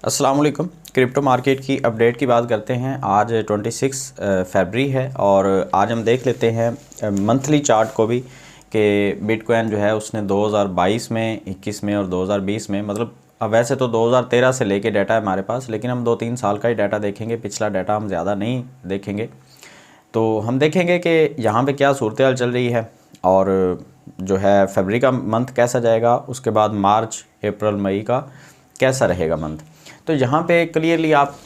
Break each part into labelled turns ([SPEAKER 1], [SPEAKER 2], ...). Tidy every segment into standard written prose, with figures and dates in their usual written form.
[SPEAKER 1] अस्सलाम वालेकुम। Crypto market की अपडेट की बात करते हैं। आज 26 फरवरी है और आज हम देख लेते हैं मंथली चार्ट को भी कि बिटकॉइन जो है उसने 2022 में, 21 में और 2020 में, मतलब अब वैसे तो 2013 से लेके डाटा है हमारे पास, लेकिन हम 2-3 साल का ही डाटा देखेंगे, पिछला डाटा हम ज़्यादा नहीं देखेंगे। तो हम देखेंगे कि यहाँ पे क्या सूरत हाल चल रही है और जो है फरवरी का मंथ कैसा जाएगा, उसके बाद मार्च, अप्रैल, मई का कैसा रहेगा मंथ। तो यहाँ पे क्लियरली आप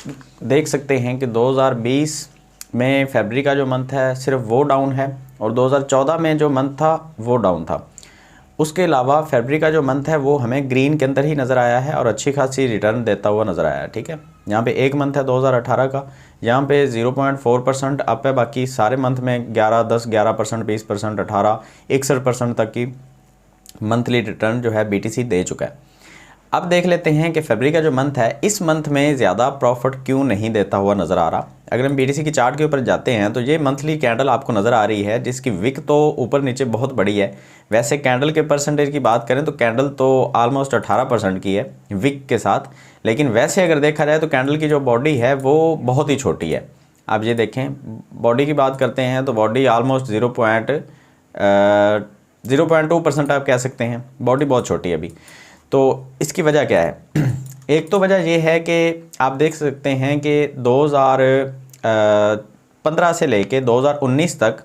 [SPEAKER 1] देख सकते हैं कि 2020 में फरवरी का जो मंथ है सिर्फ वो डाउन है और 2014 में जो मंथ था वो डाउन था। उसके अलावा फरवरी का जो मंथ है वो हमें ग्रीन के अंदर ही नज़र आया है और अच्छी खासी रिटर्न देता हुआ नज़र आया है। ठीक है, यहाँ पे एक मंथ है 2018 का, यहाँ पे 0.4% अप है। बाकी सारे मंथ में 11, 10, 11%, 20%, 18, 61% तक की मंथली रिटर्न जो है BTC दे चुका है। अब देख लेते हैं कि फरवरी का जो मंथ है, इस मंथ में ज़्यादा प्रॉफिट क्यों नहीं देता हुआ नज़र आ रहा। अगर हम BTC की चार्ट के ऊपर जाते हैं तो ये मंथली कैंडल आपको नज़र आ रही है जिसकी विक तो ऊपर नीचे बहुत बड़ी है। वैसे कैंडल के परसेंटेज की बात करें तो कैंडल तो ऑलमोस्ट 18% की है विक के साथ, लेकिन वैसे अगर देखा जाए तो कैंडल की जो बॉडी है वो बहुत ही छोटी है। आप ये देखें, बॉडी की बात करते हैं तो बॉडी ऑलमोस्ट 0.2% आप कह सकते हैं, बॉडी बहुत छोटी है अभी। तो इसकी वजह क्या है? एक तो वजह ये है कि आप देख सकते हैं कि 2015 से लेके 2019 तक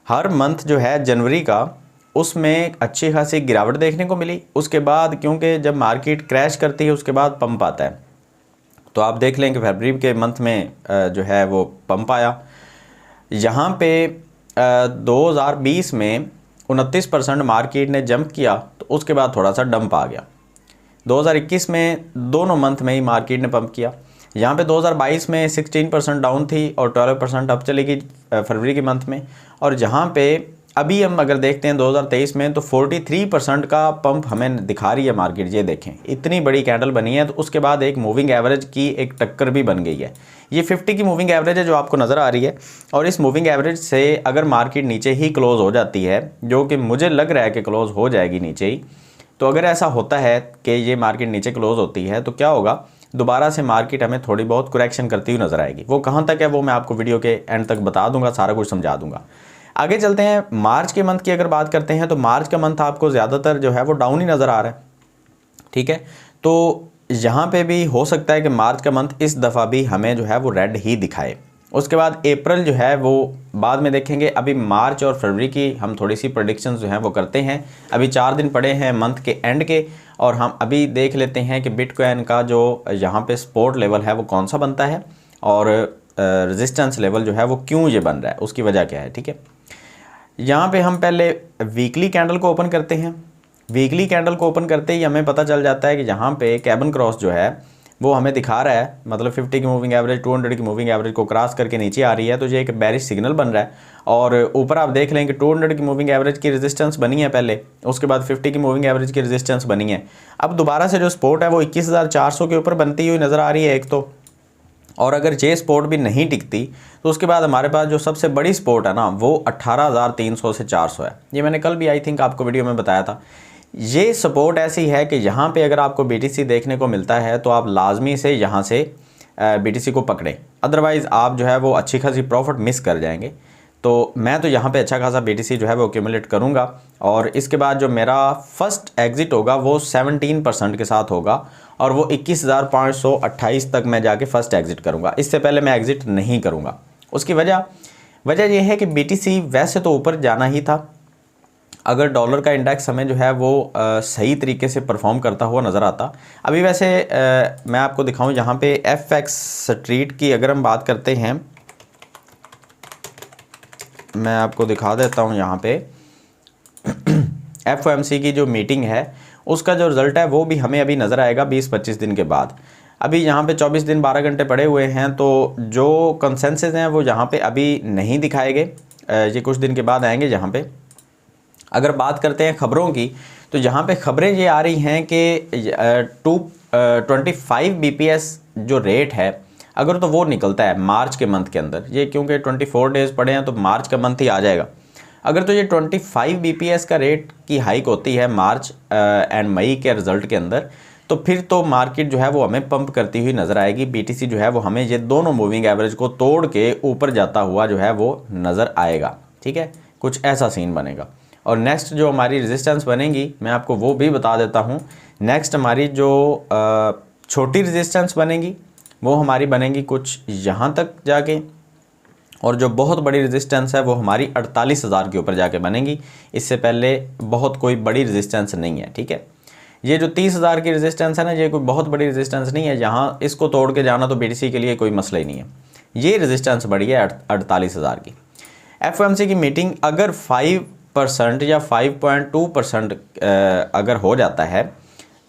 [SPEAKER 1] हर मंथ जो है जनवरी का, उसमें अच्छी खासी गिरावट देखने को मिली। उसके बाद क्योंकि जब मार्केट क्रैश करती है उसके बाद पंप आता है, तो आप देख लें कि फरवरी के मंथ में जो है वो पंप आया। यहाँ पे 2020 में 29% मार्केट ने जंप किया, तो उसके बाद थोड़ा सा डंप आ गया। 2021 में दोनों मंथ में ही मार्केट ने पंप किया। यहाँ पे 2022 में 16% डाउन थी और 12% अप चली गई फरवरी के मंथ में। और जहाँ पे अभी हम अगर देखते हैं 2023 में तो 43% का पंप हमें दिखा रही है मार्केट। ये देखें, इतनी बड़ी कैंडल बनी है। तो उसके बाद एक मूविंग एवरेज की एक टक्कर भी बन गई है। ये 50 की मूविंग एवरेज है जो आपको नज़र आ रही है, और इस मूविंग एवरेज से अगर मार्केट नीचे ही क्लोज़ हो जाती है, जो कि मुझे लग रहा है कि क्लोज़ हो जाएगी नीचे ही, तो अगर ऐसा होता है कि ये मार्केट नीचे क्लोज़ होती है तो क्या होगा, दोबारा से मार्केट हमें थोड़ी बहुत करेक्शन करती हुई नज़र आएगी। वो कहाँ तक है वो मैं आपको वीडियो के एंड तक बता दूंगा, सारा कुछ समझा दूंगा। आगे चलते हैं, मार्च के मंथ की अगर बात करते हैं तो मार्च का मंथ आपको ज़्यादातर जो है वो डाउन ही नज़र आ रहा है। ठीक है, तो यहाँ पे भी हो सकता है कि मार्च का मंथ इस दफ़ा भी हमें जो है वो रेड ही दिखाए। उसके बाद अप्रैल जो है वो बाद में देखेंगे। अभी मार्च और फरवरी की हम थोड़ी सी प्रेडिक्शंस जो हैं वो करते हैं। अभी 4 दिन पड़े हैं मंथ के एंड के, और हम अभी देख लेते हैं कि बिटकॉइन का जो यहाँ पे सपोर्ट लेवल है वो कौन सा बनता है और रेजिस्टेंस लेवल जो है वो क्यों ये बन रहा है, उसकी वजह क्या है। ठीक है, यहाँ पे हम पहले वीकली कैंडल को ओपन करते हैं। वीकली कैंडल को ओपन करते ही हमें पता चल जाता है कि यहाँ पे कैबन क्रॉस जो है वो हमें दिखा रहा है, मतलब 50 की मूविंग एवरेज 200 की मूविंग एवरेज को क्रॉस करके नीचे आ रही है, तो ये एक बेरिश सिग्नल बन रहा है। और ऊपर आप देख लें कि 200 की मूविंग एवरेज की रेजिस्टेंस बनी है पहले, उसके बाद 50 की मूविंग एवरेज की रेजिस्टेंस बनी है। अब दोबारा से जो सपोर्ट है वो 21,400 के ऊपर बनती हुई नज़र आ रही है एक तो, और अगर ये सपोर्ट भी नहीं टिकती तो उसके बाद हमारे पास जो सबसे बड़ी सपोर्ट है ना वो 18,300 से 400 है। ये मैंने कल भी आई थिंक आपको वीडियो में बताया था। ये सपोर्ट ऐसी है कि यहाँ पे अगर आपको BTC देखने को मिलता है तो आप लाजमी से यहाँ से BTC को पकड़ें, अदरवाइज़ आप जो है वो अच्छी खासी प्रॉफिट मिस कर जाएंगे। तो मैं तो यहाँ पे अच्छा खासा BTC जो है वो एक्यूमुलेट करूँगा, और इसके बाद जो मेरा फर्स्ट एग्ज़िट होगा वो 17% के साथ होगा, और वो 21,528 तक मैं जाके फ़र्स्ट एग्ज़िट करूँगा। इससे पहले मैं एग्ज़िट नहीं करूँगा। उसकी वजह यह है कि BTC वैसे तो ऊपर जाना ही था अगर डॉलर का इंडेक्स हमें जो है वो सही तरीके से परफॉर्म करता हुआ नज़र आता। अभी वैसे मैं आपको दिखाऊं, यहाँ पे FX स्ट्रीट की अगर हम बात करते हैं, मैं आपको दिखा देता हूँ। यहाँ पे FOMC की जो मीटिंग है उसका जो रिज़ल्ट है वो भी हमें अभी नज़र आएगा 20-25 दिन के बाद। अभी यहाँ पे 24 दिन 12 घंटे पड़े हुए हैं, तो जो कंसेंसस हैं वो यहाँ पे अभी नहीं दिखाएंगे, ये कुछ दिन के बाद आएंगे। यहाँ पे अगर बात करते हैं ख़बरों की, तो यहाँ पे ख़बरें ये आ रही हैं कि 25 BPS जो रेट है अगर तो वो निकलता है मार्च के मंथ के अंदर, ये क्योंकि 24 डेज़ पड़े हैं तो मार्च का मंथ ही आ जाएगा। अगर तो ये 25 BPS का रेट की हाइक होती है मार्च एंड मई के रिज़ल्ट के अंदर, तो फिर तो मार्केट जो है वो हमें पंप करती हुई नज़र आएगी। बीटीसी जो है वो हमें ये दोनों मूविंग एवरेज को तोड़ के ऊपर जाता हुआ जो है वो नज़र आएगा। ठीक है, कुछ ऐसा सीन बनेगा। और नेक्स्ट जो हमारी रेजिस्टेंस बनेगी मैं आपको वो भी बता देता हूँ। नेक्स्ट हमारी जो छोटी रेजिस्टेंस बनेगी वो हमारी बनेगी कुछ यहाँ तक जाके, और जो बहुत बड़ी रेजिस्टेंस है वो हमारी 48,000 के ऊपर जाके बनेगी। इससे पहले बहुत कोई बड़ी रेजिस्टेंस नहीं है। ठीक है, ये जो 30,000 की रेजिस्टेंस है ना, ये कोई बहुत बड़ी रेजिस्टेंस नहीं है। यहाँ इसको तोड़ के जाना तो बीटीसी के लिए कोई मसला ही नहीं है। ये रेजिस्टेंस बढ़ी है 48,000 की। एफओएमसी की मीटिंग अगर 5% या 5.2% अगर हो जाता है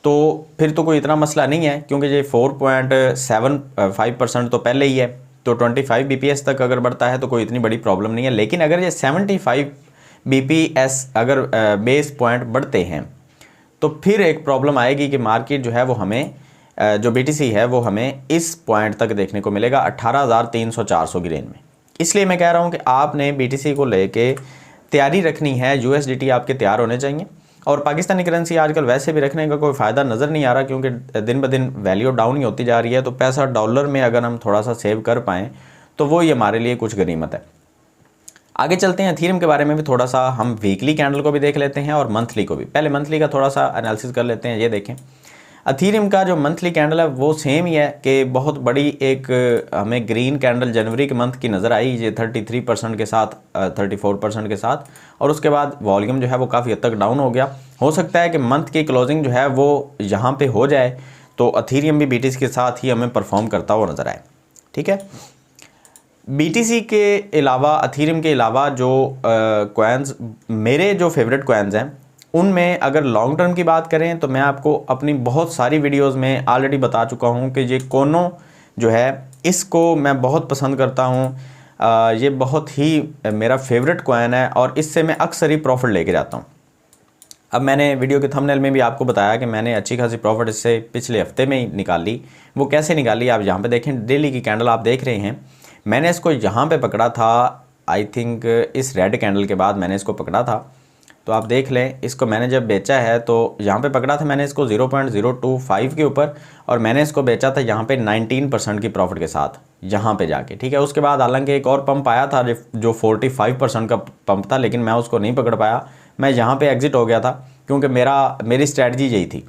[SPEAKER 1] तो फिर तो कोई इतना मसला नहीं है, क्योंकि ये 4.75% तो पहले ही है। तो 25 बीपीएस तक अगर बढ़ता है तो कोई इतनी बड़ी प्रॉब्लम नहीं है। लेकिन अगर ये 75 बीपीएस अगर बेस पॉइंट बढ़ते हैं तो फिर एक प्रॉब्लम आएगी कि मार्केट जो है वो हमें जो बीटीसी है वो हमें इस पॉइंट तक देखने को मिलेगा 18,300-400 की रेंज में। इसलिए मैं कह रहा हूँ कि आपने बीटीसी को लेके तैयारी रखनी है। यूएसडीटी आपके तैयार होने चाहिए, और पाकिस्तानी करेंसी आजकल वैसे भी रखने का कोई फ़ायदा नज़र नहीं आ रहा, क्योंकि दिन ब दिन वैल्यू डाउन ही होती जा रही है। तो पैसा डॉलर में अगर हम थोड़ा सा सेव कर पाएँ तो वो ही हमारे लिए कुछ गनीमत है। आगे चलते हैं, एथीरियम के बारे में भी थोड़ा सा हम वीकली कैंडल को भी देख लेते हैं और मंथली को भी। पहले मंथली का थोड़ा सा एनालिसिस कर लेते हैं। ये देखें, एथीरियम का जो मंथली कैंडल है वो सेम ही है कि बहुत बड़ी एक हमें ग्रीन कैंडल जनवरी के मंथ की नज़र आई, ये 33% के साथ 34% के साथ, और उसके बाद वॉल्यूम जो है वो काफ़ी हद तक डाउन हो गया। हो सकता है कि मंथ की क्लोजिंग जो है वो यहाँ पे हो जाए तो एथीरियम भी बीटीसी के साथ ही हमें परफॉर्म करता हुआ नज़र आए। ठीक है, बीटीसी के अलावा, एथीरियम के अलावा जो कॉइन्स मेरे जो फेवरेट कॉइन्स हैं उनमें अगर लॉन्ग टर्म की बात करें तो मैं आपको अपनी बहुत सारी वीडियोस में ऑलरेडी बता चुका हूं कि ये कोनो जो है इसको मैं बहुत पसंद करता हूं। ये बहुत ही मेरा फेवरेट कॉइन है और इससे मैं अक्सर ही प्रॉफिट लेके जाता हूं। अब मैंने वीडियो के थंबनेल में भी आपको बताया कि मैंने अच्छी खासी प्रॉफिट इससे पिछले हफ्ते में ही निकाली। वो कैसे निकाली आप यहाँ पे देखें, डेली की कैंडल आप देख रहे हैं। मैंने इसको यहाँ पे पकड़ा था, आई थिंक इस रेड कैंडल के बाद मैंने इसको पकड़ा था। तो आप देख लें, इसको मैंने जब बेचा है तो यहाँ पे पकड़ा था मैंने इसको 0.025 के ऊपर, और मैंने इसको बेचा था यहाँ पे 19% की प्रॉफिट के साथ यहाँ पे जाके। ठीक है, उसके बाद हालांकि एक और पंप आया था जो 45% का पंप था, लेकिन मैं उसको नहीं पकड़ पाया। मैं यहाँ पे एग्जिट हो गया था क्योंकि मेरी स्ट्रैटेजी यही थी।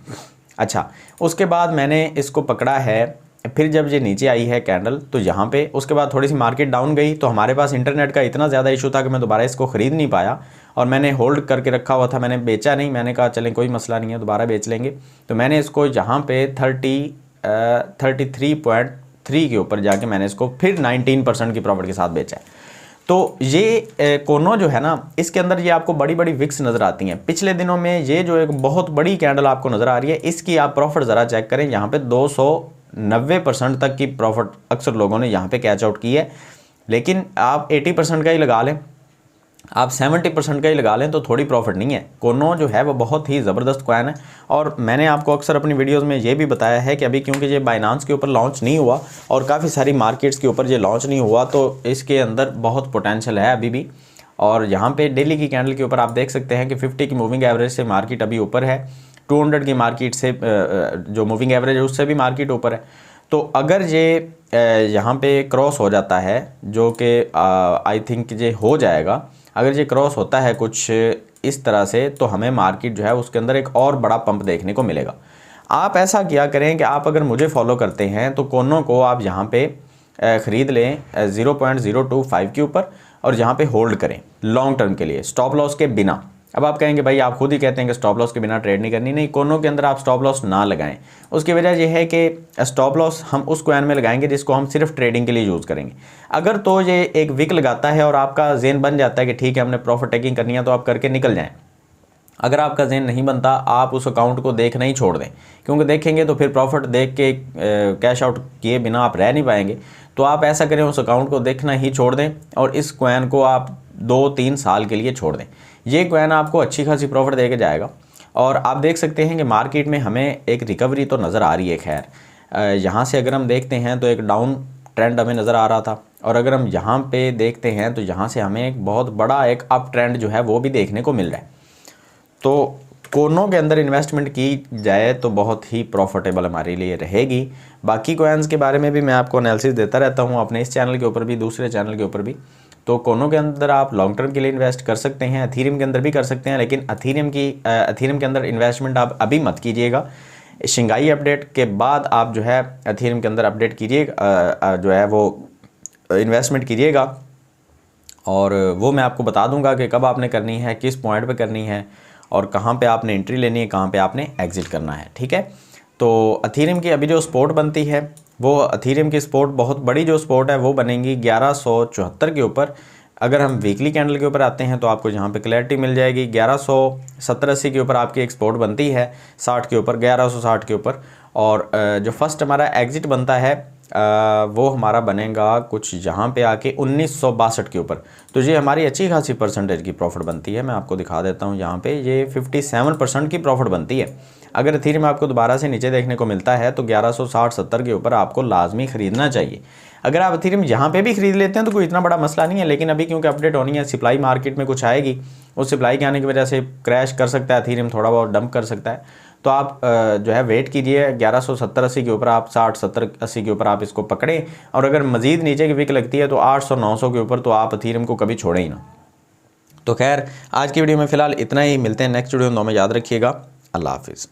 [SPEAKER 1] अच्छा, उसके बाद मैंने इसको पकड़ा है। फिर जब ये नीचे आई है कैंडल तो यहाँ पे उसके बाद थोड़ी सी मार्केट डाउन गई, तो हमारे पास इंटरनेट का इतना ज़्यादा इशू था कि मैं दोबारा इसको ख़रीद नहीं पाया और मैंने होल्ड करके रखा हुआ था। मैंने बेचा नहीं, मैंने कहा चलें कोई मसला नहीं है, दोबारा बेच लेंगे। तो मैंने इसको यहाँ पे 33.3 के ऊपर जाके मैंने इसको फिर 19% की प्रॉफिट के साथ बेचा है। तो ये कोनो जो है ना, इसके अंदर ये आपको बड़ी बड़ी विक्स नज़र आती हैं। पिछले दिनों में ये जो एक बहुत बड़ी कैंडल आपको नज़र आ रही है, इसकी आप प्रॉफिट ज़रा चेक करें। यहाँ पे 290% तक की प्रॉफिट अक्सर लोगों ने यहाँ पे कैच आउट की है। लेकिन आप 80% का ही लगा लें, आप 70% का ही लगा लें तो थोड़ी प्रॉफिट नहीं है। कोनो जो है वो बहुत ही ज़बरदस्त कॉइन है, और मैंने आपको अक्सर अपनी वीडियोस में ये भी बताया है कि अभी क्योंकि ये बाइनांस के ऊपर लॉन्च नहीं हुआ और काफ़ी सारी मार्केट्स के ऊपर ये लॉन्च नहीं हुआ, तो इसके अंदर बहुत पोटेंशियल है अभी भी। और यहाँ पे डेली की कैंडल के ऊपर आप देख सकते हैं कि 50 की मूविंग एवरेज से मार्केट अभी ऊपर है, 200 की मार्केट से जो मूविंग एवरेज है उससे भी मार्केट ऊपर है। तो अगर ये यहाँ पे क्रॉस हो जाता है, जो कि आई थिंक ये हो जाएगा, अगर ये क्रॉस होता है कुछ इस तरह से, तो हमें मार्केट जो है उसके अंदर एक और बड़ा पंप देखने को मिलेगा। आप ऐसा किया करें कि आप अगर मुझे फॉलो करते हैं तो कोनो को आप यहाँ पे ख़रीद लें 0.025 के ऊपर और यहाँ पे होल्ड करें लॉन्ग टर्म के लिए, स्टॉप लॉस के बिना। अब आप कहेंगे भाई आप खुद ही कहते हैं कि स्टॉप लॉस के बिना ट्रेड नहीं करनी। नहीं, कोनो के अंदर आप स्टॉप लॉस ना लगाएं। उसकी वजह यह है कि स्टॉप लॉस हम उस कॉइन में लगाएंगे जिसको हम सिर्फ ट्रेडिंग के लिए यूज़ करेंगे। अगर तो ये एक विक लगाता है और आपका जेन बन जाता है कि ठीक है हमने प्रॉफिट टेकिंग करनी है, तो आप करके निकल जाएँ। अगर आपका जेन नहीं बनता, आप उस अकाउंट को देखना ही छोड़ दें, क्योंकि देखेंगे तो फिर प्रॉफिट देख के कैश आउट किए बिना आप रह नहीं पाएंगे। तो आप ऐसा करें, उस अकाउंट को देखना ही छोड़ दें और इस कॉइन को आप 2-3 साल के लिए छोड़ दें। ये कॉइन आपको अच्छी खासी प्रॉफिट दे के जाएगा। और आप देख सकते हैं कि मार्केट में हमें एक रिकवरी तो नज़र आ रही है। खैर यहाँ से अगर हम देखते हैं तो एक डाउन ट्रेंड हमें नज़र आ रहा था, और अगर हम यहाँ पे देखते हैं तो यहाँ से हमें एक बहुत बड़ा एक अप ट्रेंड जो है वो भी देखने को मिल रहा है। तो कोनों के अंदर इन्वेस्टमेंट की जाए तो बहुत ही प्रॉफिटेबल हमारे लिए रहेगी। बाकी कॉइन्स के बारे में भी मैं आपको एनालिसिस देता रहता हूँ अपने इस चैनल के ऊपर भी, दूसरे चैनल के ऊपर भी। तो कोनों के अंदर आप लॉन्ग टर्म के लिए इन्वेस्ट कर सकते हैं, एथीरियम के अंदर भी कर सकते हैं, लेकिन एथीरियम के अंदर इन्वेस्टमेंट आप अभी मत कीजिएगा। शंघाई अपडेट के बाद आप जो है एथीरियम के अंदर अपडेट कीजिएगा, जो है वो इन्वेस्टमेंट कीजिएगा, और वो मैं आपको बता दूंगा कि कब आपने करनी है, किस पॉइंट पे करनी है, और कहाँ पे आपने एंट्री लेनी है, कहाँ पे आपने एग्जिट करना है। ठीक है, तो एथीरियम की अभी जो सपोर्ट बनती है वो एथीरियम की सपोर्ट बहुत बड़ी जो सपोर्ट है वो बनेगी 1174 के ऊपर। अगर हम वीकली कैंडल के ऊपर आते हैं तो आपको यहाँ पे क्लैरिटी मिल जाएगी। 1170-80 के ऊपर आपकी एक सपोर्ट बनती है, 60 के ऊपर, 1160 के ऊपर। और जो फर्स्ट हमारा एग्जिट बनता है वो हमारा बनेगा कुछ यहाँ पे आके 1962 के ऊपर। तो ये हमारी अच्छी खासी परसेंटेज की प्रॉफिट बनती है। मैं आपको दिखा देता हूँ, यहाँ पे ये 57% की प्रॉफिट बनती है। अगर एथीरियम आपको दोबारा से नीचे देखने को मिलता है तो 1160-70 के ऊपर आपको लाजमी ख़रीदना चाहिए। अगर आप एथीरियम यहाँ पे भी ख़रीद लेते हैं तो कोई इतना बड़ा मसला नहीं है, लेकिन अभी क्योंकि अपडेट होनी है, सप्लाई मार्केट में कुछ आएगी, उस सप्लाई के आने की वजह से क्रैश कर सकता है एथीरियम, थोड़ा बहुत डंप कर सकता है। तो आप जो है वेट कीजिए 1170-80 के ऊपर, आप 60-70-80 के ऊपर आप इसको पकड़ें, और अगर मज़ीद नीचे की विक लगती है तो 800-900 के ऊपर तो आप एथीरियम को कभी छोड़ें ही ना। तो खैर आज की वीडियो में फ़िलहाल इतना ही, मिलते हैं नेक्स्ट वीडियो में। याद रखिएगा, अल्लाह हाफिज़।